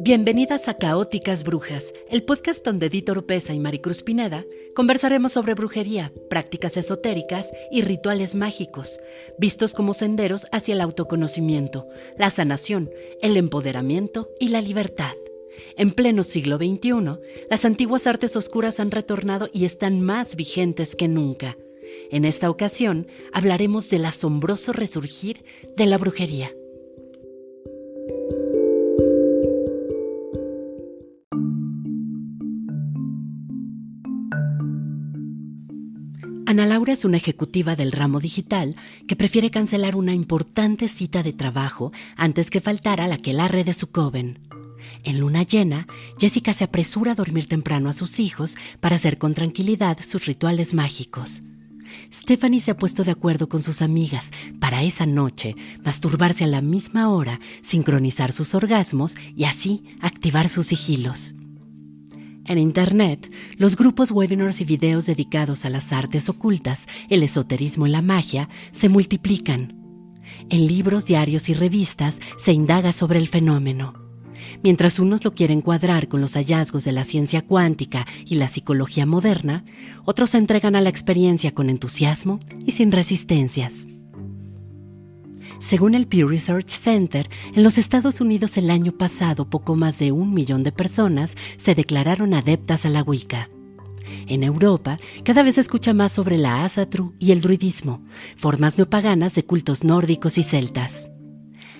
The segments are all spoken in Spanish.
Bienvenidas a Caóticas Brujas, el podcast donde Dito Oropeza y Maricruz Pineda conversaremos sobre brujería, prácticas esotéricas y rituales mágicos, vistos como senderos hacia el autoconocimiento, la sanación, el empoderamiento y la libertad. En pleno siglo XXI, las antiguas artes oscuras han retornado y están más vigentes que nunca. En esta ocasión, hablaremos del asombroso resurgir de la brujería. Ana Laura es una ejecutiva del ramo digital que prefiere cancelar una importante cita de trabajo antes que faltar al aquelarre de su coven. En luna llena, Jessica se apresura a dormir temprano a sus hijos para hacer con tranquilidad sus rituales mágicos. Stephanie se ha puesto de acuerdo con sus amigas para esa noche masturbarse a la misma hora, sincronizar sus orgasmos y así activar sus sigilos. En Internet, los grupos, webinars y videos dedicados a las artes ocultas, el esoterismo y la magia se multiplican. En libros, diarios y revistas se indaga sobre el fenómeno. Mientras unos lo quieren cuadrar con los hallazgos de la ciencia cuántica y la psicología moderna, otros se entregan a la experiencia con entusiasmo y sin resistencias. Según el Pew Research Center, en los Estados Unidos el año pasado poco más de 1 millón de personas se declararon adeptas a la Wicca. En Europa, cada vez se escucha más sobre la Asatru y el druidismo, formas neopaganas de cultos nórdicos y celtas.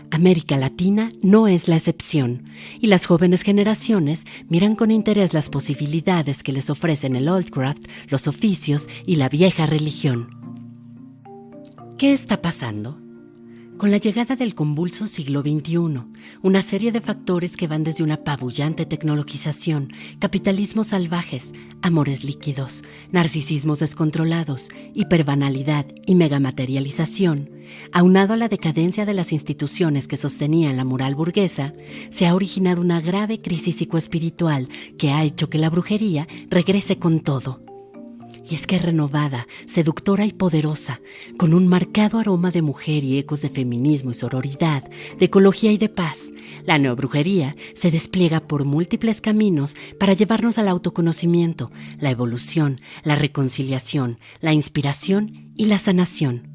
América Latina no es la excepción, y las jóvenes generaciones miran con interés las posibilidades que les ofrecen el Oldcraft, los oficios y la vieja religión. ¿Qué está pasando? Con la llegada del convulso siglo XXI, una serie de factores que van desde una apabullante tecnologización, capitalismos salvajes, amores líquidos, narcisismos descontrolados, hiperbanalidad y megamaterialización, aunado a la decadencia de las instituciones que sostenían la moral burguesa, se ha originado una grave crisis psicoespiritual que ha hecho que la brujería regrese con todo. Y es que renovada, seductora y poderosa, con un marcado aroma de mujer y ecos de feminismo y sororidad, de ecología y de paz, la neobrujería se despliega por múltiples caminos para llevarnos al autoconocimiento, la evolución, la reconciliación, la inspiración y la sanación.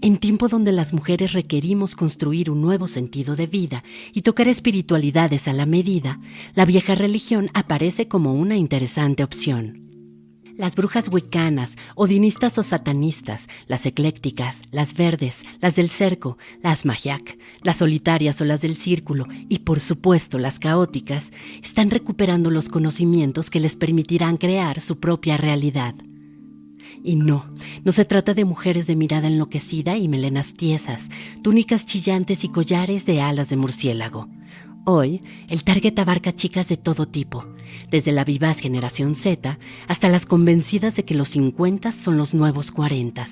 En tiempo donde las mujeres requerimos construir un nuevo sentido de vida y tocar espiritualidades a la medida, la vieja religión aparece como una interesante opción. Las brujas wiccanas, odinistas o satanistas, las eclécticas, las verdes, las del cerco, las magiac, las solitarias o las del círculo y, por supuesto, las caóticas, están recuperando los conocimientos que les permitirán crear su propia realidad. Y no se trata de mujeres de mirada enloquecida y melenas tiesas, túnicas chillantes y collares de alas de murciélago. Hoy, el target abarca chicas de todo tipo, desde la vivaz generación Z hasta las convencidas de que los 50 son los nuevos 40,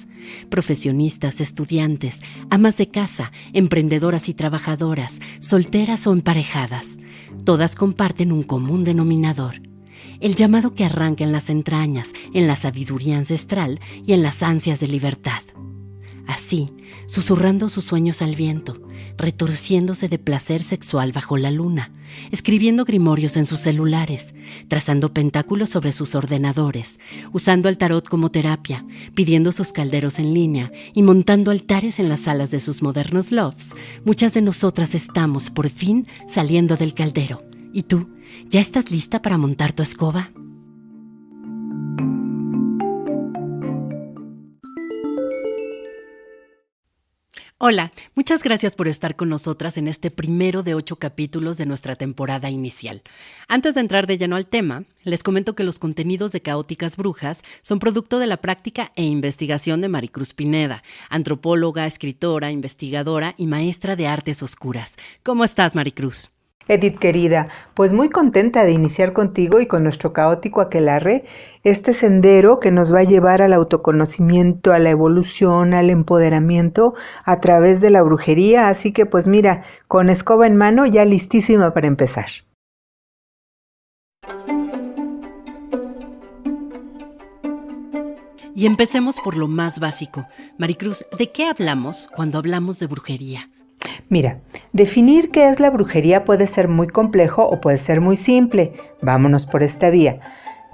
profesionistas, estudiantes, amas de casa, emprendedoras y trabajadoras, solteras o emparejadas. Todas comparten un común denominador: el llamado que arranca en las entrañas, en la sabiduría ancestral y en las ansias de libertad. Así, susurrando sus sueños al viento, retorciéndose de placer sexual bajo la luna, escribiendo grimorios en sus celulares, trazando pentáculos sobre sus ordenadores, usando el tarot como terapia, pidiendo sus calderos en línea y montando altares en las salas de sus modernos lofts, muchas de nosotras estamos por fin saliendo del caldero. ¿Y tú? ¿Ya estás lista para montar tu escoba? Hola, muchas gracias por estar con nosotras en este primero de 8 capítulos de nuestra temporada inicial. Antes de entrar de lleno al tema, les comento que los contenidos de Caóticas Brujas son producto de la práctica e investigación de Maricruz Pineda, antropóloga, escritora, investigadora y maestra de artes oscuras. ¿Cómo estás, Maricruz? Edith querida, pues muy contenta de iniciar contigo y con nuestro caótico aquelarre este sendero que nos va a llevar al autoconocimiento, a la evolución, al empoderamiento a través de la brujería. Así que pues mira, con escoba en mano ya listísima para empezar. Y empecemos por lo más básico. Maricruz, ¿de qué hablamos cuando hablamos de brujería? Mira, definir qué es la brujería puede ser muy complejo o puede ser muy simple. Vámonos por esta vía.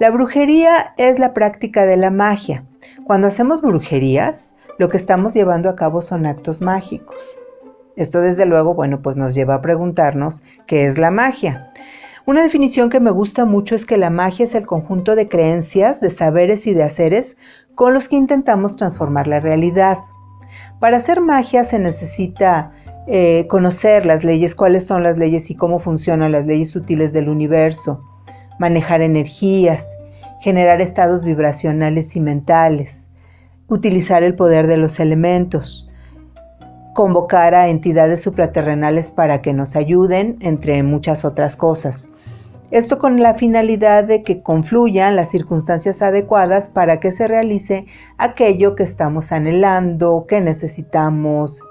La brujería es la práctica de la magia. Cuando hacemos brujerías, lo que estamos llevando a cabo son actos mágicos. Esto desde luego, pues nos lleva a preguntarnos qué es la magia. Una definición que me gusta mucho es que la magia es el conjunto de creencias, de saberes y de haceres con los que intentamos transformar la realidad. Para hacer magia se necesita conocer las leyes, cuáles son las leyes y cómo funcionan las leyes sutiles del universo, manejar energías, generar estados vibracionales y mentales, utilizar el poder de los elementos, convocar a entidades supraterrenales para que nos ayuden, entre muchas otras cosas. Esto con la finalidad de que confluyan las circunstancias adecuadas para que se realice aquello que estamos anhelando, que necesitamos,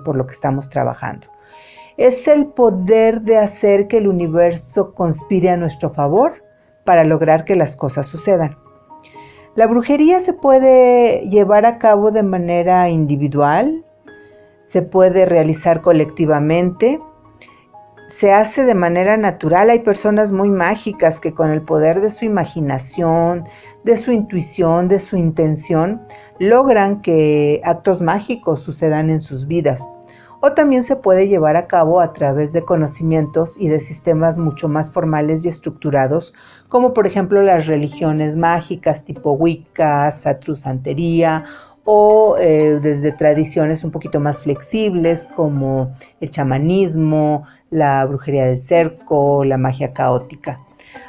por lo que estamos trabajando. Es el poder de hacer que el universo conspire a nuestro favor para lograr que las cosas sucedan. La brujería se puede llevar a cabo de manera individual, se puede realizar colectivamente, se hace de manera natural. Hay personas muy mágicas que con el poder de su imaginación, de su intuición, de su intención, logran que actos mágicos sucedan en sus vidas. O también se puede llevar a cabo a través de conocimientos y de sistemas mucho más formales y estructurados, como por ejemplo las religiones mágicas tipo Wicca, Santería, o desde tradiciones un poquito más flexibles como el chamanismo, la brujería del cerco, la magia caótica.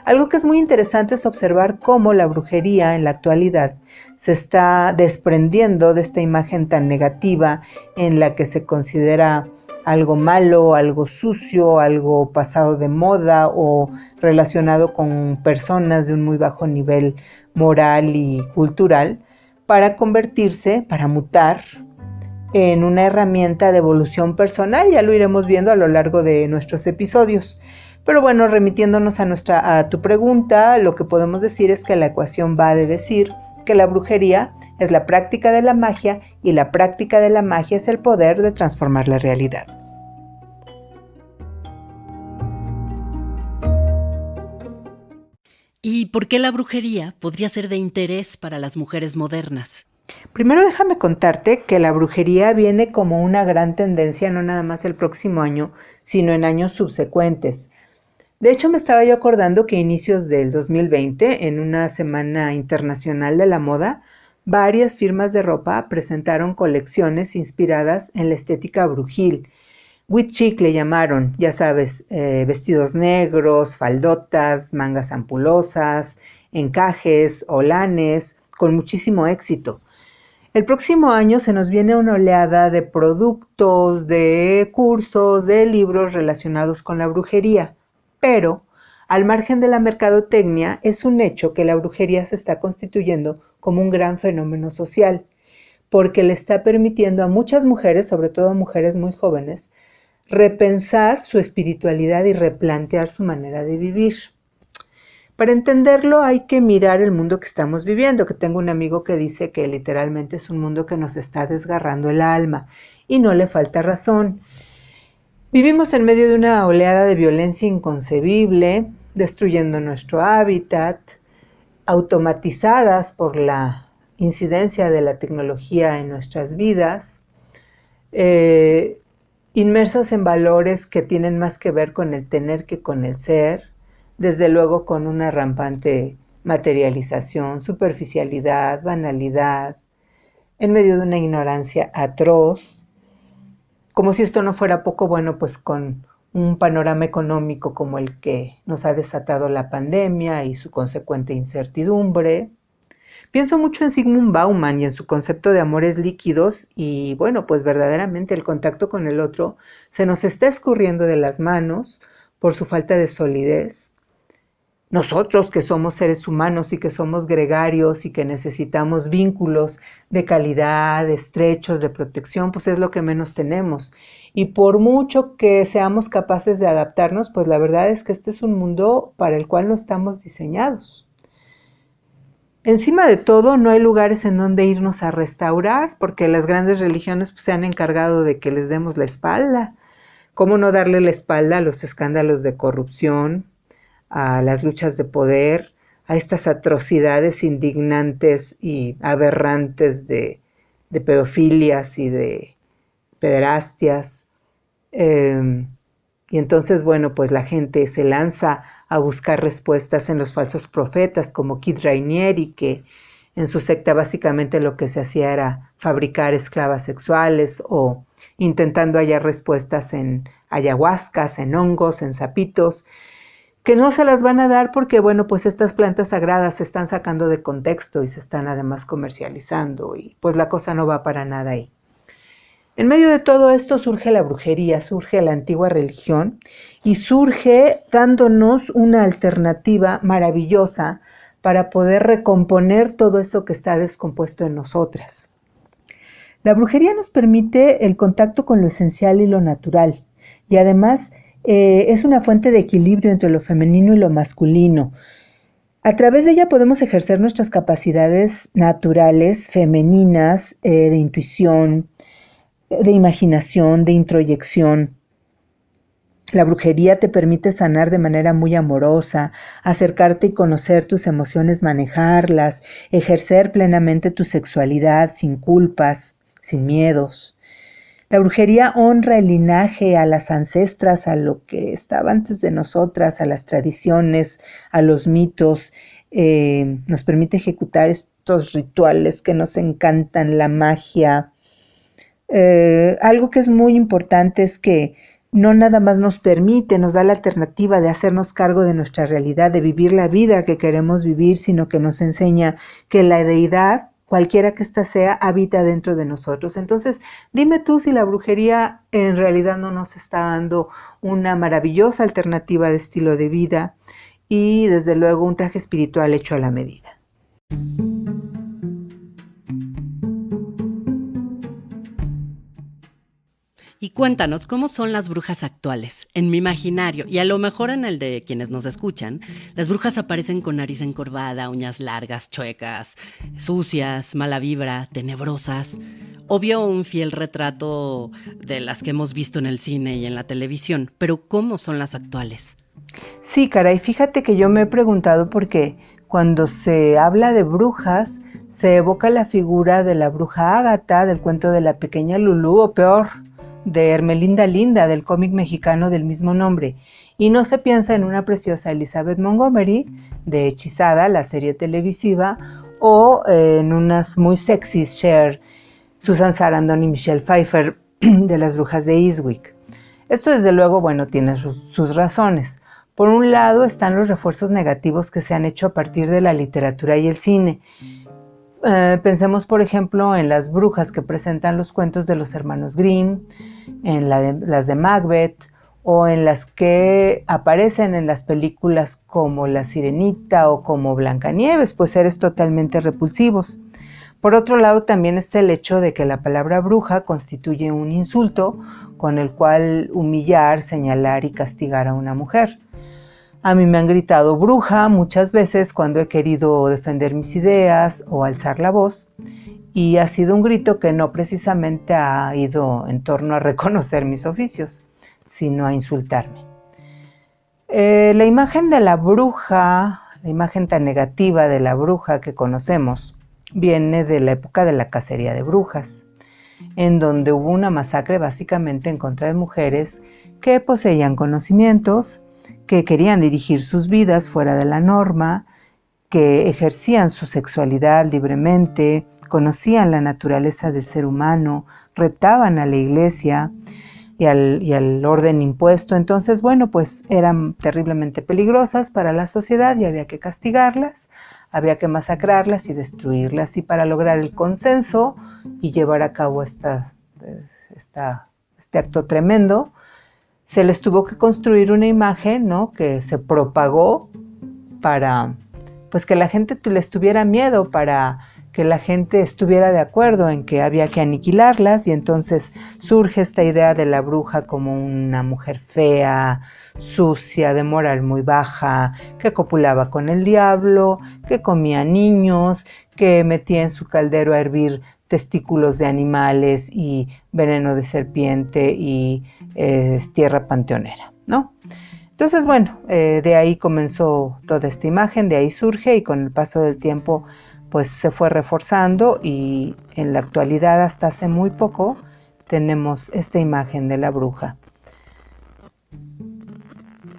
Algo que es muy interesante es observar cómo la brujería en la actualidad se está desprendiendo de esta imagen tan negativa en la que se considera algo malo, algo sucio, algo pasado de moda o relacionado con personas de un muy bajo nivel moral y cultural, para convertirse, para mutar en una herramienta de evolución personal. Ya lo iremos viendo a lo largo de nuestros episodios. Pero bueno, remitiéndonos a tu pregunta, lo que podemos decir es que la ecuación va de decir que la brujería es la práctica de la magia y la práctica de la magia es el poder de transformar la realidad. ¿Y por qué la brujería podría ser de interés para las mujeres modernas? Primero déjame contarte que la brujería viene como una gran tendencia no nada más el próximo año, sino en años subsecuentes. De hecho, me estaba yo acordando que a inicios del 2020, en una semana internacional de la moda, varias firmas de ropa presentaron colecciones inspiradas en la estética brujil. Witch chic le llamaron, ya sabes, vestidos negros, faldotas, mangas ampulosas, encajes, holanes, con muchísimo éxito. El próximo año se nos viene una oleada de productos, de cursos, de libros relacionados con la brujería, pero al margen de la mercadotecnia es un hecho que la brujería se está constituyendo como un gran fenómeno social, porque le está permitiendo a muchas mujeres, sobre todo a mujeres muy jóvenes, repensar su espiritualidad y replantear su manera de vivir. Para entenderlo hay que mirar el mundo que estamos viviendo, que tengo un amigo que dice que literalmente es un mundo que nos está desgarrando el alma, y no le falta razón. Vivimos en medio de una oleada de violencia inconcebible, destruyendo nuestro hábitat, automatizadas por la incidencia de la tecnología en nuestras vidas, inmersas en valores que tienen más que ver con el tener que con el ser, desde luego con una rampante materialización, superficialidad, banalidad, en medio de una ignorancia atroz. Como si esto no fuera poco, pues con un panorama económico como el que nos ha desatado la pandemia y su consecuente incertidumbre. Pienso mucho en Zygmunt Bauman y en su concepto de amores líquidos y pues verdaderamente el contacto con el otro se nos está escurriendo de las manos por su falta de solidez. Nosotros que somos seres humanos y que somos gregarios y que necesitamos vínculos de calidad, estrechos, de protección, es lo que menos tenemos. Y por mucho que seamos capaces de adaptarnos, la verdad es que este es un mundo para el cual no estamos diseñados. Encima de todo, no hay lugares en donde irnos a restaurar, porque las grandes religiones se han encargado de que les demos la espalda. ¿Cómo no darle la espalda a los escándalos de corrupción, a las luchas de poder, a estas atrocidades indignantes y aberrantes de pedofilias y de pederastias? Y entonces, bueno, pues la gente se lanza a buscar respuestas en los falsos profetas como Kid Rainieri, que en su secta básicamente lo que se hacía era fabricar esclavas sexuales, o intentando hallar respuestas en ayahuascas, en hongos, en sapitos, que no se las van a dar porque, bueno, pues estas plantas sagradas se están sacando de contexto y se están además comercializando, y pues la cosa no va para nada ahí. En medio de todo esto surge la brujería, surge la antigua religión y surge dándonos una alternativa maravillosa para poder recomponer todo eso que está descompuesto en nosotras. La brujería nos permite el contacto con lo esencial y lo natural, y además es una fuente de equilibrio entre lo femenino y lo masculino. A través de ella podemos ejercer nuestras capacidades naturales, femeninas, de intuición, de imaginación, de introyección. La brujería te permite sanar de manera muy amorosa, acercarte y conocer tus emociones, manejarlas, ejercer plenamente tu sexualidad sin culpas, sin miedos. La brujería honra el linaje, a las ancestras, a lo que estaba antes de nosotras, a las tradiciones, a los mitos. Nos permite ejecutar estos rituales que nos encantan, la magia. Algo que es muy importante es que no nada más nos permite, nos da la alternativa de hacernos cargo de nuestra realidad, de vivir la vida que queremos vivir, sino que nos enseña que la deidad, cualquiera que ésta sea, habita dentro de nosotros. Entonces, dime tú si la brujería en realidad no nos está dando una maravillosa alternativa de estilo de vida y, desde luego, un traje espiritual hecho a la medida. Y cuéntanos, ¿cómo son las brujas actuales? En mi imaginario, y a lo mejor en el de quienes nos escuchan, las brujas aparecen con nariz encorvada, uñas largas, chuecas, sucias, mala vibra, tenebrosas. Obvio, un fiel retrato de las que hemos visto en el cine y en la televisión, pero ¿cómo son las actuales? Sí, caray, fíjate que yo me he preguntado por qué cuando se habla de brujas, se evoca la figura de la bruja Ágata del cuento de la pequeña Lulú, o peor, de Hermelinda Linda, del cómic mexicano del mismo nombre, y no se piensa en una preciosa Elizabeth Montgomery, de Hechizada, la serie televisiva, o en unas muy sexys Cher, Susan Sarandon y Michelle Pfeiffer, de las brujas de Eastwick. Esto, desde luego, bueno, tiene sus razones. Por un lado están los refuerzos negativos que se han hecho a partir de la literatura y el cine. Pensemos, por ejemplo, en las brujas que presentan los cuentos de los hermanos Grimm, en las de Macbeth, o en las que aparecen en las películas como La Sirenita o como Blancanieves, pues seres totalmente repulsivos. Por otro lado, también está el hecho de que la palabra bruja constituye un insulto con el cual humillar, señalar y castigar a una mujer. A mí me han gritado bruja muchas veces cuando he querido defender mis ideas o alzar la voz, y ha sido un grito que no precisamente ha ido en torno a reconocer mis oficios, sino a insultarme. La imagen de la bruja, la imagen tan negativa de la bruja que conocemos, viene de la época de la cacería de brujas, en donde hubo una masacre básicamente en contra de mujeres que poseían conocimientos, que querían dirigir sus vidas fuera de la norma, que ejercían su sexualidad libremente, conocían la naturaleza del ser humano, retaban a la iglesia y al orden impuesto. Entonces, bueno, pues eran terriblemente peligrosas para la sociedad y había que castigarlas, había que masacrarlas y destruirlas. Y para lograr el consenso y llevar a cabo este acto tremendo, se les tuvo que construir una imagen, ¿no?, que se propagó para, pues, que la gente les tuviera miedo, para que la gente estuviera de acuerdo en que había que aniquilarlas, y entonces surge esta idea de la bruja como una mujer fea, sucia, de moral muy baja, que copulaba con el diablo, que comía niños, que metía en su caldero a hervir testículos de animales y veneno de serpiente y tierra panteonera, ¿no? Entonces, bueno, de ahí comenzó toda esta imagen, de ahí surge y con el paso del tiempo pues se fue reforzando y en la actualidad hasta hace muy poco tenemos esta imagen de la bruja.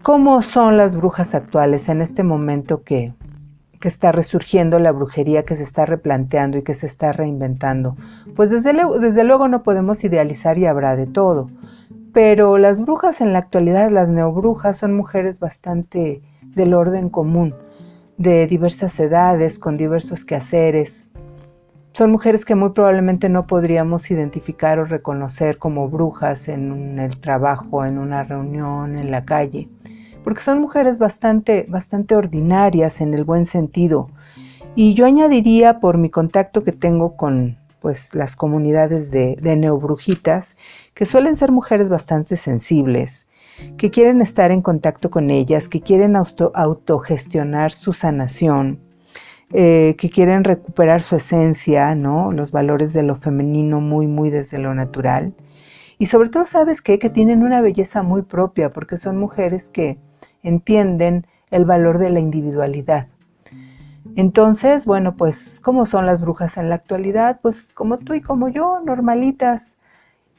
¿Cómo son las brujas actuales en este momento que está resurgiendo la brujería, que se está replanteando y que se está reinventando? Pues desde luego no podemos idealizar y habrá de todo, pero las brujas en la actualidad, las neobrujas, son mujeres bastante del orden común, de diversas edades, con diversos quehaceres. Son mujeres que muy probablemente no podríamos identificar o reconocer como brujas en el trabajo, en una reunión, en la calle, porque son mujeres bastante ordinarias en el buen sentido. Y yo añadiría, por mi contacto que tengo con pues, las comunidades de neobrujitas, que suelen ser mujeres bastante sensibles, que quieren estar en contacto con ellas, que quieren autogestionar su sanación, que quieren recuperar su esencia, ¿no? Los valores de lo femenino muy desde lo natural. Y sobre todo, ¿sabes qué? Que tienen una belleza muy propia, porque son mujeres que entienden el valor de la individualidad. Entonces, bueno, pues, ¿cómo son las brujas en la actualidad? Pues como tú y como yo, normalitas.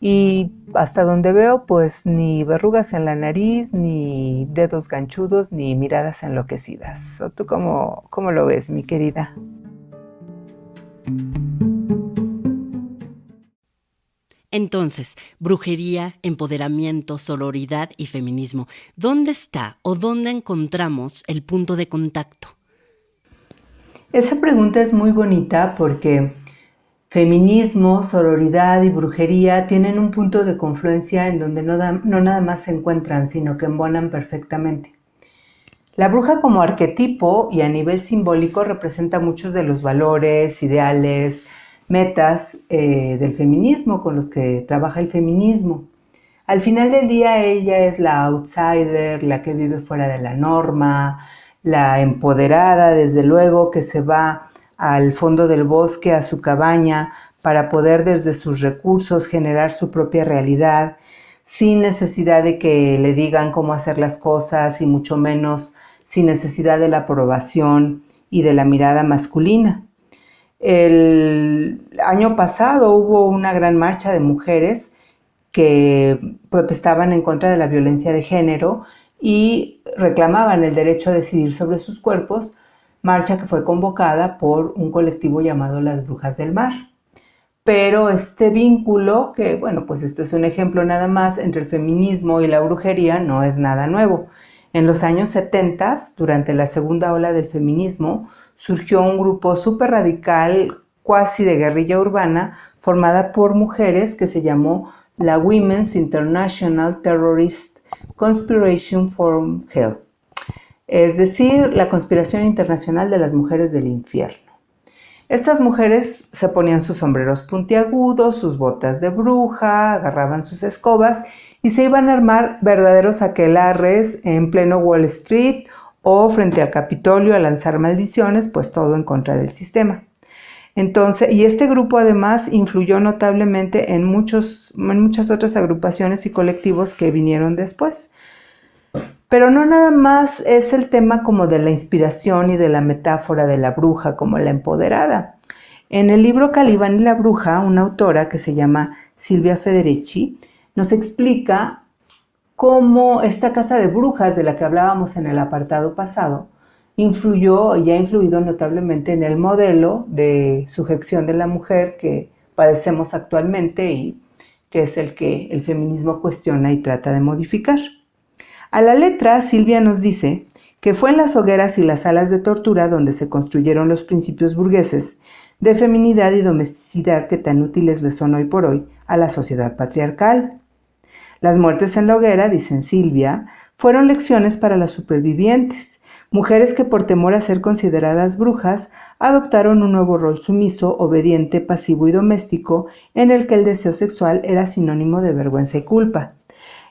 Y hasta donde veo, pues ni verrugas en la nariz, ni dedos ganchudos, ni miradas enloquecidas. ¿O tú cómo lo ves, mi querida? Entonces, brujería, empoderamiento, sororidad y feminismo. ¿Dónde está o dónde encontramos el punto de contacto? Esa pregunta es muy bonita porque feminismo, sororidad y brujería tienen un punto de confluencia en donde no nada más se encuentran, sino que embonan perfectamente. La bruja como arquetipo y a nivel simbólico representa muchos de los valores, ideales, metas del feminismo con los que trabaja el feminismo. Al final del día ella es la outsider, la que vive fuera de la norma, la empoderada, desde luego, que se va al fondo del bosque, a su cabaña, para poder desde sus recursos generar su propia realidad, sin necesidad de que le digan cómo hacer las cosas y mucho menos sin necesidad de la aprobación y de la mirada masculina. El año pasado hubo una gran marcha de mujeres que protestaban en contra de la violencia de género y reclamaban el derecho a decidir sobre sus cuerpos, marcha que fue convocada por un colectivo llamado Las Brujas del Mar. Pero este vínculo, que bueno, pues esto es un ejemplo nada más entre el feminismo y la brujería, no es nada nuevo. En los años 70, durante la segunda ola del feminismo, surgió un grupo súper radical, cuasi de guerrilla urbana, formada por mujeres que se llamó la Women's International Terrorist Conspiration from Hell, es decir, la conspiración internacional de las mujeres del infierno. Estas mujeres se ponían sus sombreros puntiagudos, sus botas de bruja, agarraban sus escobas y se iban a armar verdaderos aquelarres en pleno Wall Street o frente al Capitolio a lanzar maldiciones, pues todo en contra del sistema. Entonces, y este grupo además influyó notablemente en muchas otras agrupaciones y colectivos que vinieron después. Pero no nada más es el tema como de la inspiración y de la metáfora de la bruja como la empoderada. En el libro Calibán y la bruja, una autora que se llama Silvia Federici nos explica cómo esta casa de brujas de la que hablábamos en el apartado pasado influyó y ha influido notablemente en el modelo de sujeción de la mujer que padecemos actualmente y que es el que el feminismo cuestiona y trata de modificar. A la letra, Silvia nos dice que fue en las hogueras y las salas de tortura donde se construyeron los principios burgueses de feminidad y domesticidad que tan útiles les son hoy por hoy a la sociedad patriarcal. Las muertes en la hoguera, dicen Silvia, fueron lecciones para las supervivientes, mujeres que por temor a ser consideradas brujas adoptaron un nuevo rol sumiso, obediente, pasivo y doméstico en el que el deseo sexual era sinónimo de vergüenza y culpa.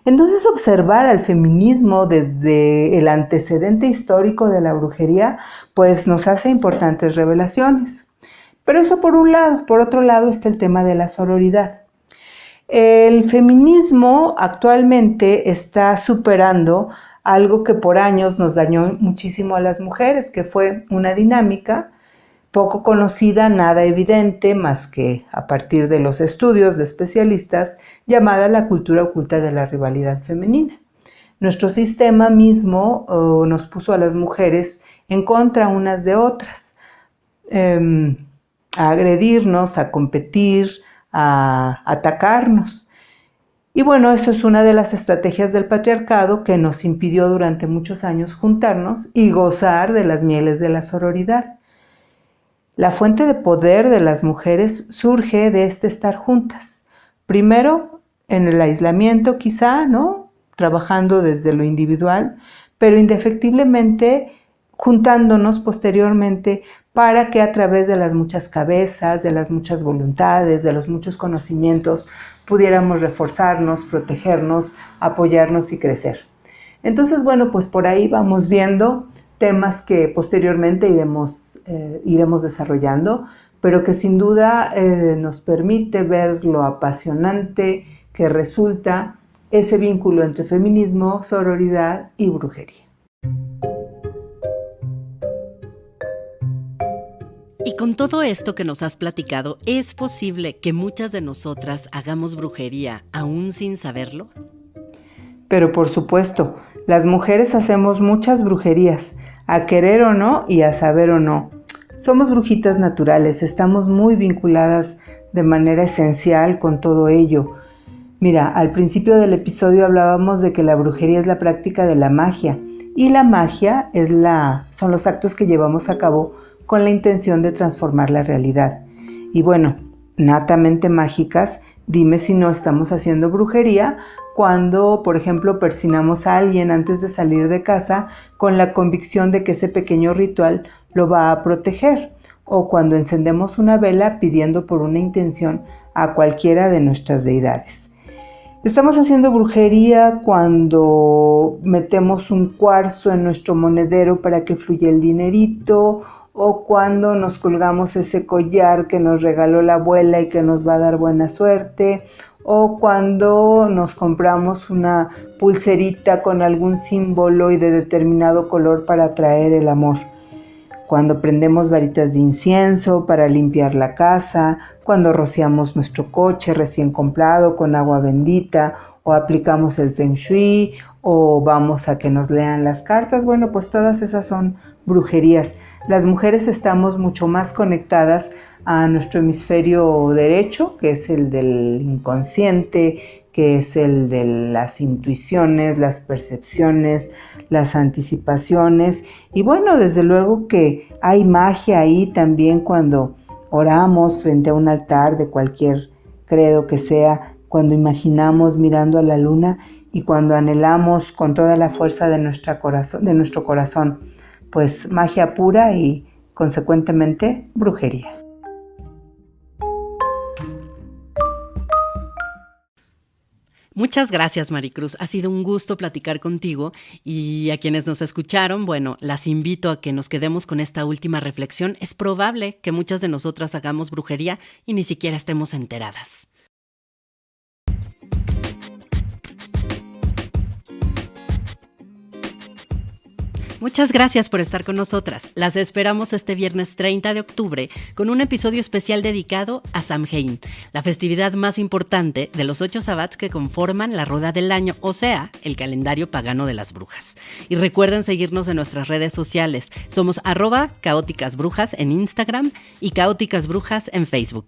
Entonces, observar al feminismo desde el antecedente histórico de la brujería, pues nos hace importantes revelaciones. Pero eso por un lado. Por otro lado está el tema de la sororidad. El feminismo actualmente está superando algo que por años nos dañó muchísimo a las mujeres, que fue una dinámica poco conocida, nada evidente, más que a partir de los estudios de especialistas, llamada la cultura oculta de la rivalidad femenina. Nuestro sistema mismo nos puso a las mujeres en contra unas de otras, a agredirnos, a competir, a atacarnos. Y bueno, eso es una de las estrategias del patriarcado que nos impidió durante muchos años juntarnos y gozar de las mieles de la sororidad. La fuente de poder de las mujeres surge de este estar juntas. Primero, en el aislamiento quizá, ¿no? Trabajando desde lo individual, pero indefectiblemente juntándonos posteriormente para que a través de las muchas cabezas, de las muchas voluntades, de los muchos conocimientos, pudiéramos reforzarnos, protegernos, apoyarnos y crecer. Entonces, bueno, pues por ahí vamos viendo temas que posteriormente iremos desarrollando, pero que sin duda nos permite ver lo apasionante que resulta ese vínculo entre feminismo, sororidad y brujería. Y con todo esto que nos has platicado, ¿es posible que muchas de nosotras hagamos brujería aún sin saberlo? Pero por supuesto, las mujeres hacemos muchas brujerías, a querer o no y a saber o no. Somos brujitas naturales, estamos muy vinculadas de manera esencial con todo ello. Mira, al principio del episodio hablábamos de que la brujería es la práctica de la magia y la magia son los actos que llevamos a cabo con la intención de transformar la realidad. Y bueno, natamente mágicas, dime si no estamos haciendo brujería cuando, por ejemplo, persinamos a alguien antes de salir de casa con la convicción de que ese pequeño ritual lo va a proteger, o cuando encendemos una vela pidiendo por una intención a cualquiera de nuestras deidades. Estamos haciendo brujería cuando metemos un cuarzo en nuestro monedero para que fluya el dinerito, o cuando nos colgamos ese collar que nos regaló la abuela y que nos va a dar buena suerte, o cuando nos compramos una pulserita con algún símbolo y de determinado color para atraer el amor. Cuando prendemos varitas de incienso para limpiar la casa, cuando rociamos nuestro coche recién comprado con agua bendita, o aplicamos el Feng Shui, o vamos a que nos lean las cartas. Bueno, pues todas esas son brujerías. Las mujeres estamos mucho más conectadas a nuestro hemisferio derecho, que es el del inconsciente, que es el de las intuiciones, las percepciones, las anticipaciones. Y bueno, desde luego que hay magia ahí también cuando oramos frente a un altar de cualquier credo que sea, cuando imaginamos mirando a la luna y cuando anhelamos con toda la fuerza de nuestro corazón, pues magia pura y consecuentemente brujería. Muchas gracias, Maricruz. Ha sido un gusto platicar contigo y a quienes nos escucharon, bueno, las invito a que nos quedemos con esta última reflexión. Es probable que muchas de nosotras hagamos brujería y ni siquiera estemos enteradas. Muchas gracias por estar con nosotras. Las esperamos este viernes 30 de octubre con un episodio especial dedicado a Samhain, la festividad más importante de los 8 sabbats que conforman la rueda del año, o sea, el calendario pagano de las brujas. Y recuerden seguirnos en nuestras redes sociales. Somos @caóticasbrujas en Instagram y Caóticas Brujas en Facebook.